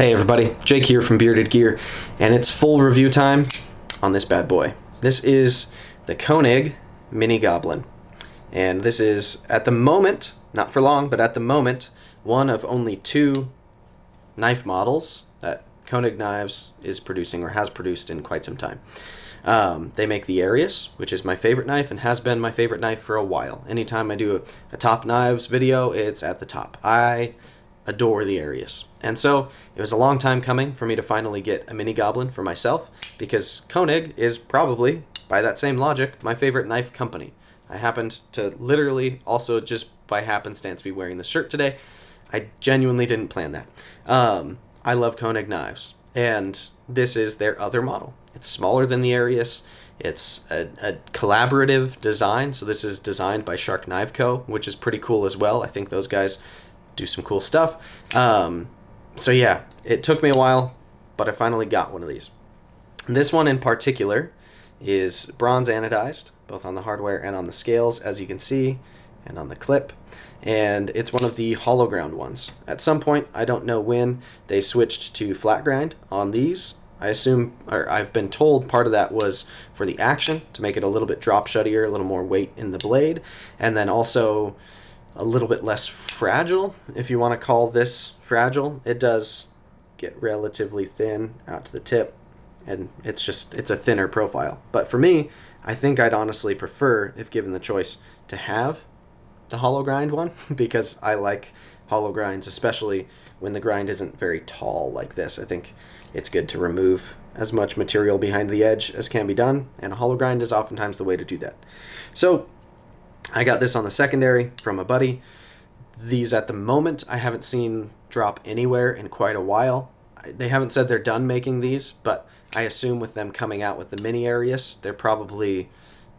Hey everybody, Jake here from Bearded Gear, and it's full review time on this bad boy. This is the Koenig Mini Goblin, and this is, at the moment, not for long, but at the moment, one of only two knife models that Koenig Knives is producing or has produced in quite some time. They make the Arius, which is my favorite knife and has been my favorite knife for a while. Anytime I do a top knives video, it's at the top. I adore the Arius. And so it was a long time coming for me to finally get a Mini Goblin for myself, because Koenig is probably, by that same logic, my favorite knife company. I happened to literally also just by happenstance be wearing this shirt today. I genuinely didn't plan that. I love Koenig knives, and this is their other model. It's smaller than the Arius. It's a collaborative design, so this is designed by Sharknivco, which is pretty cool as well. I think those guys do some cool stuff. So yeah, it took me a while, but I finally got one of these. This one in particular is bronze anodized, both on the hardware and on the scales, as you can see, and on the clip. And it's one of the hollow ground ones. At some point, I don't know when, they switched to flat grind on these. I assume, or I've been told, part of that was for the action, to make it a little bit drop shuttier, a little more weight in the blade, and then also a little bit less fragile, if you want to call this fragile. It does get relatively thin out to the tip, and it's a thinner profile. But for me, I think I'd honestly prefer, if given the choice, to have the hollow grind one, because I like hollow grinds, especially when the grind isn't very tall like this. I think it's good to remove as much material behind the edge as can be done, and a hollow grind is oftentimes the way to do that. So I got this on the secondary from a buddy. These at the moment I haven't seen drop anywhere in quite a while. They haven't said they're done making these, but I assume with them coming out with the Mini Arius, they're probably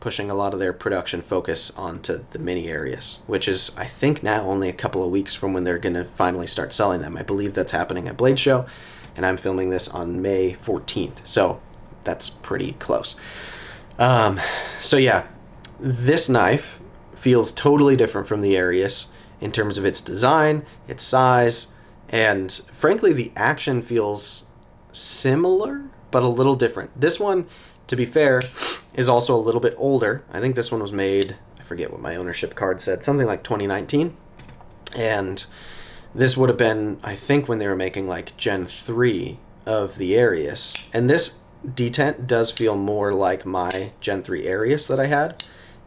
pushing a lot of their production focus onto the Mini Arius, which is, I think, now only a couple of weeks from when they're going to finally start selling them. I believe that's happening at Blade Show, and I'm filming this on May 14th, so that's pretty close. So yeah, this knife feels totally different from the Arius in terms of its design, its size, and frankly the action feels similar but a little different. This one, to be fair, is also a little bit older. I think this one was made, I forget what my ownership card said, something like 2019, and this would have been, I think, when they were making like Gen 3 of the Arius, and this detent does feel more like my Gen 3 Arius that I had,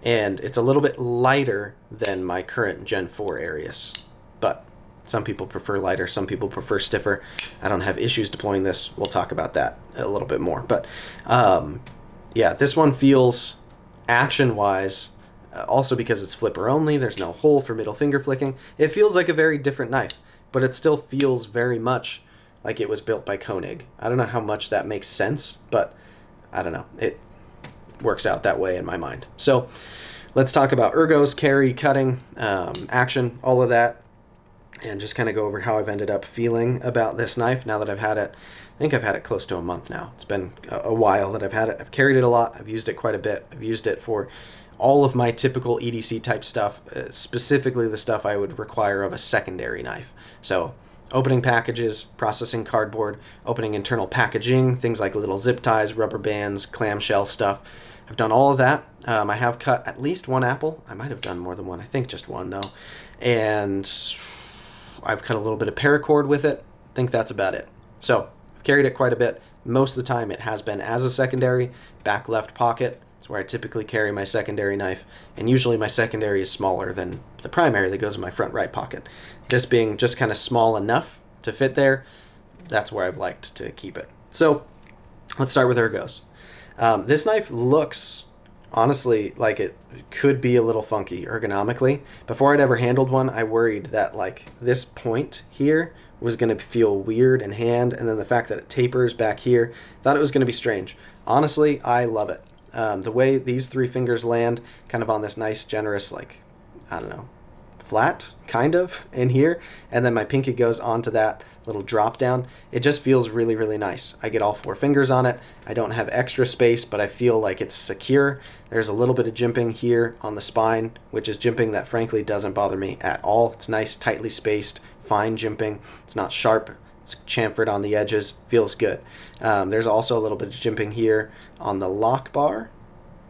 and it's a little bit lighter than my current Gen 4 Arius, but some people prefer lighter, some people prefer stiffer. I don't have issues deploying this. We'll talk about that a little bit more, but yeah, this one feels, action-wise, also because it's flipper only, there's no hole for middle finger flicking, it feels like a very different knife, but it still feels very much like it was built by Koenig. I don't know how much that makes sense, but I don't know. It works out that way in my mind. So let's talk about ergos, carry, cutting, action, all of that, and just kind of go over how I've ended up feeling about this knife now that I've had it. I think I've had it close to a month now. It's been a while that I've had it. I've carried it a lot. I've used it quite a bit. I've used it for all of my typical EDC type stuff, specifically the stuff I would require of a secondary knife. So opening packages, processing cardboard, opening internal packaging, things like little zip ties, rubber bands, clamshell stuff. I've done all of that. I have cut at least one apple. I might have done more than one. I think just one, though. And I've cut a little bit of paracord with it. I think that's about it. So I've carried it quite a bit. Most of the time it has been as a secondary, back left pocket. It's where I typically carry my secondary knife, and usually my secondary is smaller than the primary that goes in my front right pocket. This being just kind of small enough to fit there, that's where I've liked to keep it. So let's start with ergos. This knife looks, honestly, like it could be a little funky ergonomically. Before I'd ever handled one, I worried that like this point here was going to feel weird in hand, and then the fact that it tapers back here, thought it was going to be strange. Honestly, I love it. The way these three fingers land kind of on this nice, generous, like, I don't know, flat, kind of, in here, and then my pinky goes onto that little drop down. It just feels really, really nice. I get all four fingers on it. I don't have extra space, but I feel like it's secure. There's a little bit of jimping here on the spine, which is jimping that frankly doesn't bother me at all. It's nice, tightly spaced, fine jimping. It's not sharp. It's chamfered on the edges, feels good. There's also a little bit of jimping here on the lock bar,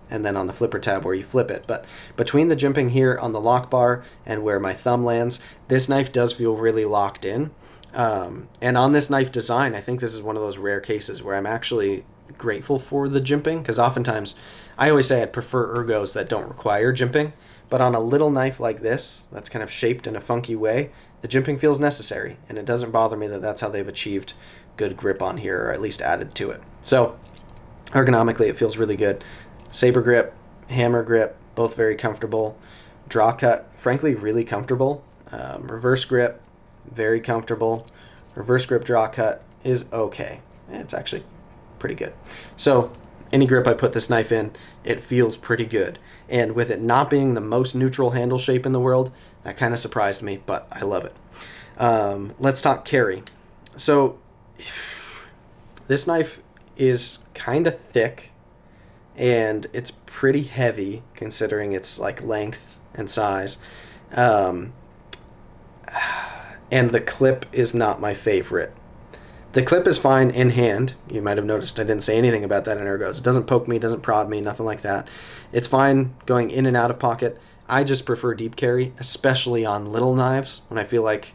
and then on the flipper tab where you flip it. But between the jimping here on the lock bar and where my thumb lands, this knife does feel really locked in. And on this knife design, I think this is one of those rare cases where I'm actually grateful for the jimping, because oftentimes I always say I'd prefer ergos that don't require jimping, but on a little knife like this that's kind of shaped in a funky way, the jimping feels necessary, and it doesn't bother me that that's how they've achieved good grip on here, or at least added to it. So ergonomically it feels really good. Saber grip, hammer grip, both very comfortable. Draw cut, frankly, really comfortable. Reverse grip, very comfortable. Reverse grip draw cut is okay. It's actually pretty good. So any grip I put this knife in, it feels pretty good. And with it not being the most neutral handle shape in the world, that kind of surprised me, but I love it. Let's talk carry. So this knife is kind of thick, and it's pretty heavy considering its like length and size. And the clip is not my favorite. The clip is fine in hand. You might have noticed I didn't say anything about that in ergos. It doesn't poke me, doesn't prod me, nothing like that. It's fine going in and out of pocket. I just prefer deep carry, especially on little knives, when I feel like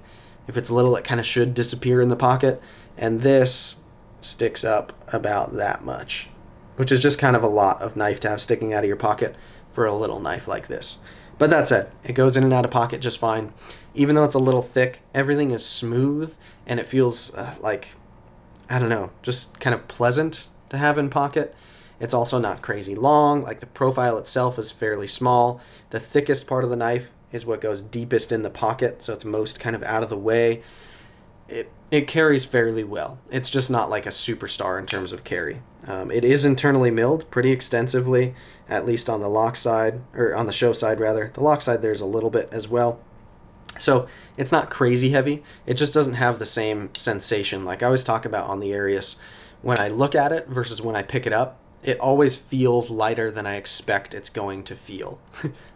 if it's little, it kind of should disappear in the pocket. And this sticks up about that much, which is just kind of a lot of knife to have sticking out of your pocket for a little knife like this. But that said, it goes in and out of pocket just fine. Even though it's a little thick, everything is smooth, and it feels like, I don't know, just kind of pleasant to have in pocket. It's also not crazy long. Like, the profile itself is fairly small. The thickest part of the knife is what goes deepest in the pocket, so it's most kind of out of the way. It carries fairly well. It's just not like a superstar in terms of carry. It is internally milled pretty extensively, at least on the lock side, or on the show side rather. The lock side there's a little bit as well. So it's not crazy heavy. It just doesn't have the same sensation. Like I always talk about on the Arius, when I look at it versus when I pick it up, it always feels lighter than I expect it's going to feel.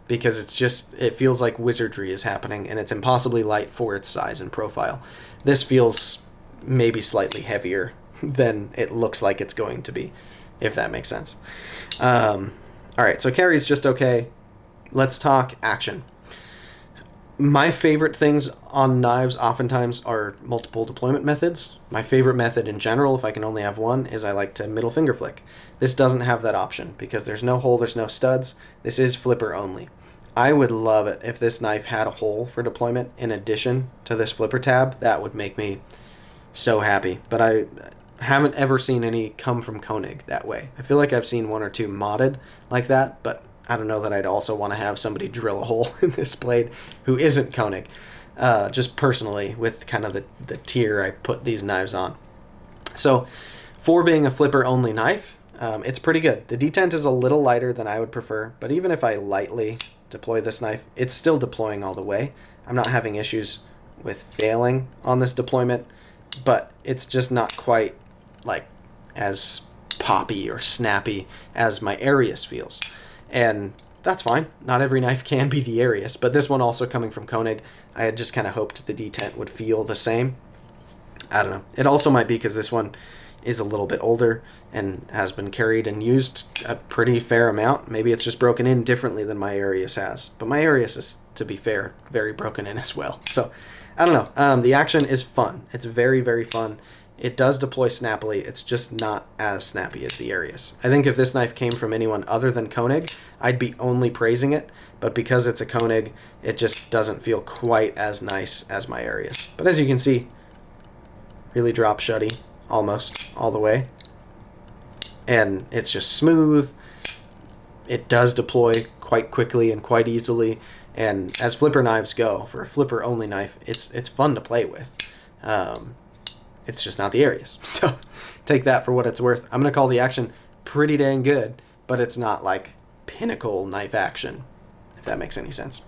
Because it feels like wizardry is happening, and it's impossibly light for its size and profile. This feels maybe slightly heavier than it looks like it's going to be, if that makes sense. All right, so carry's just okay. Let's talk action. My favorite things on knives oftentimes are multiple deployment methods. My favorite method in general, if I can only have one, is I like to middle finger flick. This doesn't have that option because there's no hole, there's no studs. This is flipper only. I would love it if this knife had a hole for deployment in addition to this flipper tab. That would make me so happy. But I haven't ever seen any come from Koenig that way. I feel like I've seen one or two modded like that, but I don't know that I'd also want to have somebody drill a hole in this blade who isn't Koenig. Just personally, with kind of the tier I put these knives on. So for being a flipper only knife, it's pretty good. The detent is a little lighter than I would prefer, but even if I lightly deploy this knife, it's still deploying all the way. I'm not having issues with failing on this deployment, but it's just not quite like as poppy or snappy as my Arius feels. And that's fine. Not every knife can be the Arius, but this one also coming from Koenig, I had just kind of hoped the detent would feel the same. I don't know. It also might be because this one is a little bit older and has been carried and used a pretty fair amount. Maybe it's just broken in differently than my Arius has. But my Arius is, to be fair, very broken in as well. So, I don't know. The action is fun. It's very, very fun. It does deploy snappily. It's just not as snappy as the Arius. I think if this knife came from anyone other than Koenig, I'd be only praising it. But because it's a Koenig, it just doesn't feel quite as nice as my Arius. But as you can see, really drop shutty almost all the way. And it's just smooth. It does deploy quite quickly and quite easily. And as flipper knives go, for a flipper only knife, it's fun to play with. It's just not the Arius. So take that for what it's worth. I'm going to call the action pretty dang good, but it's not like pinnacle knife action, if that makes any sense.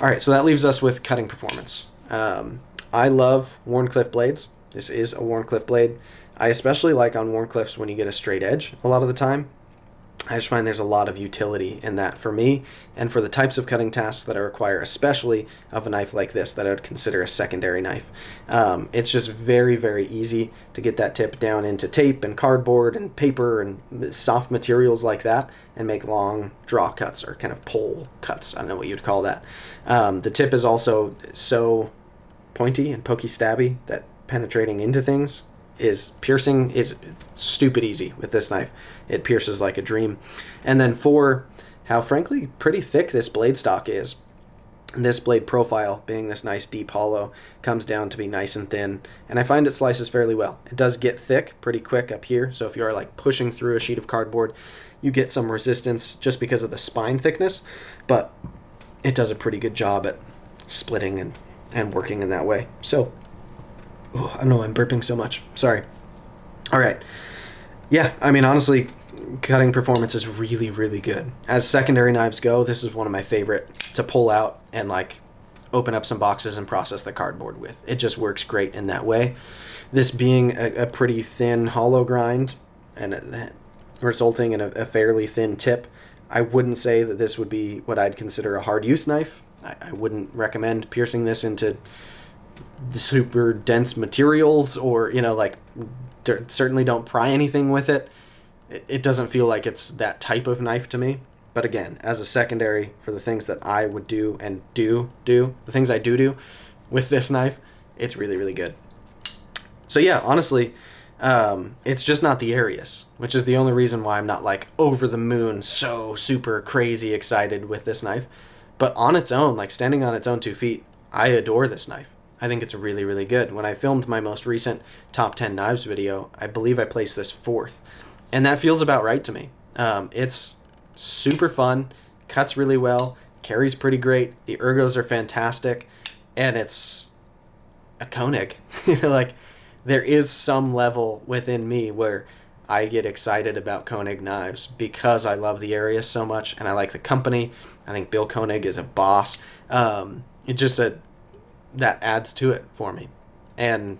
All right, so that leaves us with cutting performance. I love Wharncliffe blades. This is a Wharncliffe blade. I especially like on Wharncliffes when you get a straight edge a lot of the time. I just find there's a lot of utility in that for me and for the types of cutting tasks that I require, especially of a knife like this that I would consider a secondary knife. It's just very, very easy to get that tip down into tape and cardboard and paper and soft materials like that and make long draw cuts or kind of pole cuts. I don't know what you'd call that. The tip is also so pointy and pokey stabby that penetrating into things is piercing is stupid easy with this knife. It pierces like a dream. And then for how frankly pretty thick this blade stock is, this blade profile being this nice deep hollow comes down to be nice and thin, and I find it slices fairly well. It does get thick pretty quick up here, so if you are like pushing through a sheet of cardboard, you get some resistance just because of the spine thickness, but it does a pretty good job at splitting and working in that way. So I don't know, I'm burping so much. Sorry. All right. Yeah, I mean, honestly, cutting performance is really, really good. As secondary knives go, this is one of my favorite to pull out and like open up some boxes and process the cardboard with. It just works great in that way. This being a pretty thin hollow grind and resulting in a fairly thin tip, I wouldn't say that this would be what I'd consider a hard use knife. I wouldn't recommend piercing this into the super dense materials or, you know, like certainly don't pry anything with it. It doesn't feel like it's that type of knife to me. But again, as a secondary for the things that I would do and the things I do with this knife, it's really, really good. So yeah, honestly, it's just not the Arius, which is the only reason why I'm not like over the moon, so super crazy excited with this knife. But on its own, like standing on its own 2 feet, I adore this knife. I think it's really, really good. When I filmed my most recent top 10 knives video, I believe I placed this 4th. And that feels about right to me. It's super fun, cuts really well, carries pretty great, the ergos are fantastic, and it's a Koenig. Like, there is some level within me where I get excited about Koenig knives because I love the Arius so much, and I like the company. I think Bill Koenig is a boss. It's just that adds to it for me. And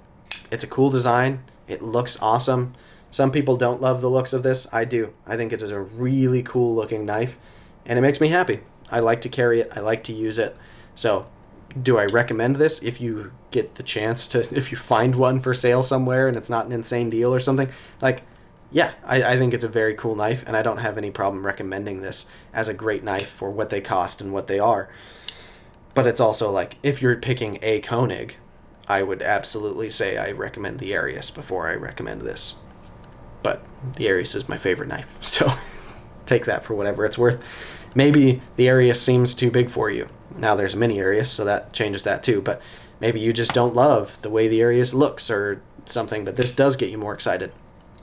it's a cool design. It looks awesome. Some people don't love the looks of this. I do. I think it is a really cool looking knife, and it makes me happy. I like to carry it. I like to use it. So do I recommend this if you get the chance to, if you find one for sale somewhere and it's not an insane deal or something? Like, yeah, I think it's a very cool knife, and I don't have any problem recommending this as a great knife for what they cost and what they are. But it's also like, if you're picking a Koenig, I would absolutely say I recommend the Arius before I recommend this. But the Arius is my favorite knife, so take that for whatever it's worth. Maybe the Arius seems too big for you. Now there's a mini Arius, so that changes that too, but maybe you just don't love the way the Arius looks or something, but this does get you more excited.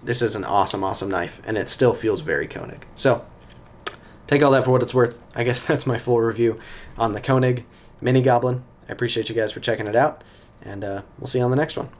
This is an awesome, awesome knife, and it still feels very Koenig. So take all that for what it's worth. I guess that's my full review on the Koenig Mini Goblin. I appreciate you guys for checking it out, and we'll see you on the next one.